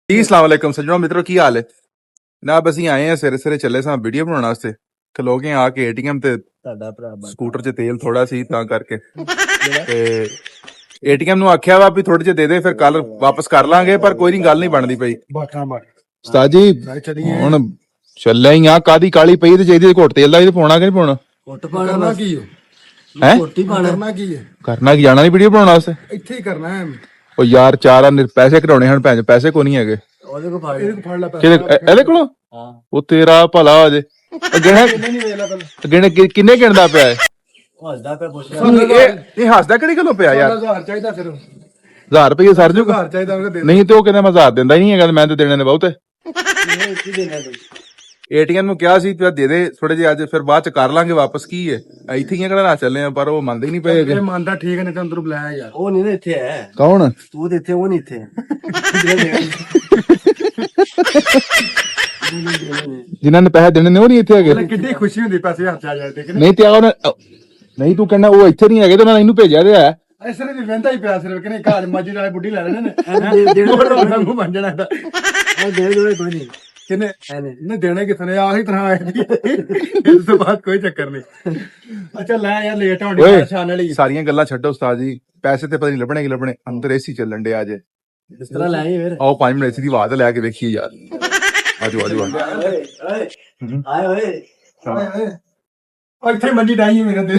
ਜੀ अस्सलाम वालेकुम सज्जनों मित्रों की हाल है जनाब ਅਸੀਂ ਆਏ ਆ ਸਵੇਰੇ ਸਵੇਰੇ ਚੱਲੇ ਸਾਂ ਵੀਡੀਓ ਬਣਾਉਣ ਵਾਸਤੇ ਖਲੋ ਗਏ ਆ ਕੇ ਏਟੀਐਮ ਤੇ ਤੁਹਾਡਾ ਭਰਾ ਸਕੂਟਰ 'ਚ ਤੇਲ ਥੋੜਾ ਸੀ ਤਾਂ ਕਰਕੇ ਤੇ ਏਟੀਐਮ ਨੂੰ ਆਖਿਆ ਵਾ ਵੀ ਥੋੜੇ ਜਿਹੇ ਦੇ ਦੇ ਫਿਰ ਕੱਲ ਵਾਪਸ ਕਰ ਲਾਂਗੇ ਪਰ ਕੋਈ ਨਹੀਂ ਗੱਲ ਨਹੀਂ ਬਣਦੀ ਪਈ ਬਾਠਾ ਮਾਰ ਉਸਤਾਦ ਜੀ ਹੁਣ ਚੱਲੇ ਹੀ ਆ ਕਾਦੀ ਕਾਲੀ ਪਈ ਤੇ ਚਾਹੀਦੀ ਘੋਟ ਤੇਲ ਦਾ ਵੀ ਪਾਉਣਾ ਕਿ ਨਹੀਂ ਪਾਉਣਾ ਕੁੱਟ ਪਾਣਾ ਕੀ ਹੈ ਰੋਟੀ ਕਰਨਾ ਕੀ ਹੈ ਕਰਨਾ ਕੀ ਜਾਣਾ ਨਹੀਂ ਵੀਡੀਓ ਬਣਾਉਣ ਵਾਸਤੇ ਇੱਥੇ ਹੀ ਕਰਨਾ ਹੈ ਉਹ ਯਾਰ ਚਾਰ ਪੈਸੇ ਕਢਾਉਣੇ ਹਨ ਭੈਣ ਪੈਸੇ ਕੋ ਨਹੀਂ ਹੈਗੇ ਉਹਦੇ ਕੋ ਫੜ ਇਹਦੇ ਕੋ ਫੜ ਲੈ ਇਹਦੇ ਕੋਲੋਂ ਹਾਂ ਉਹ ਤੇਰਾ ਭਲਾ ਹੋ ਜੇ ਗਿਣੇ ਨਹੀਂ ਵੇਖ ਲੈ ਪਹਿਲਾਂ ਗਿਣੇ ਕਿੰਨੇ ਗਿਣਦਾ ਪਿਆ ਹੈ ਹੱਸਦਾ ਪਿਆ ਪੁੱਛ ਇਹ ਹੱਸਦਾ ਕਿਹੜੀ ਗੱਲੋਂ ਪਿਆ ਯਾਰ 1000 ਚਾਹੀਦਾ ਫਿਰ 1000 ਰੁਪਏ ਸਰ ਜੂਗਾ 1000 ਚਾਹੀਦਾ ਉਹਨੇ ਦੇ ਨਹੀਂ ਤੇ ਉਹ ਕਹਿੰਦਾ ਮੈਂ 1000 ਦਿੰਦਾ ਹੀ ਨਹੀਂ ਹੈਗਾ ਮੈਂ ਤੇ ਦੇਣੇ ਨੇ ਬਹੁਤੇ ਕੀ ਦੇਣਾ ਤੂੰ ਏਟੀਐਮ ਨੂੰ ਕਿਹਾ ਸੀ ਤੇ ਦੇ ਦੇ ਥੋੜੇ ਜਿਹੇ ਅੱਜ ਫਿਰ ਬਾਅਦ ਚ ਕਰ ਲਾਂਗੇ ਵਾਪਸ ਕੀ ਹੈ ਇੱਥੇ ਹੀ ਕਿਹੜਾ ਨਾ ਚੱਲੇ ਆ ਪਰ ਉਹ ਮੰਨਦੇ ਹੀ ਨਹੀਂ ਪਏ ਇਹ ਮੰਨਦਾ ਠੀਕ ਹੈ ਨਹੀਂ ਤਾਂ ਅੰਦਰ ਬੁਲਾਇਆ ਯਾਰ ਉਹ ਨਹੀਂ ਨਾ ਇੱਥੇ ਹੈ ਕੌਣ ਤੂੰ ਤੇ ਇੱਥੇ ਉਹ ਨਹੀਂ ਇੱਥੇ ਜਿਨ੍ਹਾਂ ਨੇ ਪੈਸੇ ਦੇਣੇ ਨੇ ਉਹ ਨਹੀਂ ਇੱਥੇ ਹੈਗੇ ਕਿੰਨੀ ਖੁਸ਼ੀ ਹੁੰਦੀ ਪੈਸੇ ਹੱਥ ਆ ਜਾਏ ਤੇ ਨਹੀਂ ਤੇ ਉਹਨੇ ਨਹੀਂ ਤੂੰ ਕਹਿੰਦਾ ਉਹ ਇੱਥੇ ਨਹੀਂ ਹੈਗੇ ਤੇ ਉਹਨਾਂ ਨੇ ਇਹਨੂੰ ਭੇਜਿਆ ਤੇ ਹੈ ਐਸੇ ਨੇ ਵੰਦਾ ਹੀ ਪਿਆ ਸਿਰਫ ਕਿ ਘਰ ਮਾਜੀ ਨਾਲ ਬੁੱਢੀ ਲੈ ਲੈਣੇ ਨੇ ਦੇ ਬਣ ਜਾਣਾ ਦਾ ਉਹ ਦੇ ਦੇ ਕੋਈ ਨਹੀਂ ਕਿਨੇ ਇਹਨੇ ਦੇਣੇ ਕਿਥੋਂ ਨੇ ਆਹੀ ਤਰ੍ਹਾਂ ਆਏ ਇਸ ਤੋਂ ਬਾਅਦ ਕੋਈ ਚੱਕਰ ਨਹੀਂ ਅੱਛਾ ਲੈ ਯਾਰ ਲੇਟ ਹੋਣੀ ਪਰੇਸ਼ਾਨ ਵਾਲੀ ਸਾਰੀਆਂ ਗੱਲਾਂ ਛੱਡੋ ਉਸਤਾਦ ਜੀ ਪੈਸੇ ਤੇ ਪਤਾ ਨਹੀਂ ਲੱਭਣੇ ਕਿ ਲੱਭਣੇ ਅੰਦਰ ਏਸੀ ਚੱਲਣ ਡਿਆ ਅੱਜ ਇਸ ਤਰ੍ਹਾਂ ਲੈ ਆਈ ਫਿਰ ਆਓ 5 ਮਿੰਟ ਏਸੀ ਦੀ ਆਵਾਜ਼ ਲੈ ਕੇ ਵੇਖੀਏ ਯਾਰ ਆਜੋ ਆਜੋ ਆਏ ਓਏ ਇੱਥੇ ਮੰਜੀ ਡਾਈ ਮੇਰੇ ਤੇ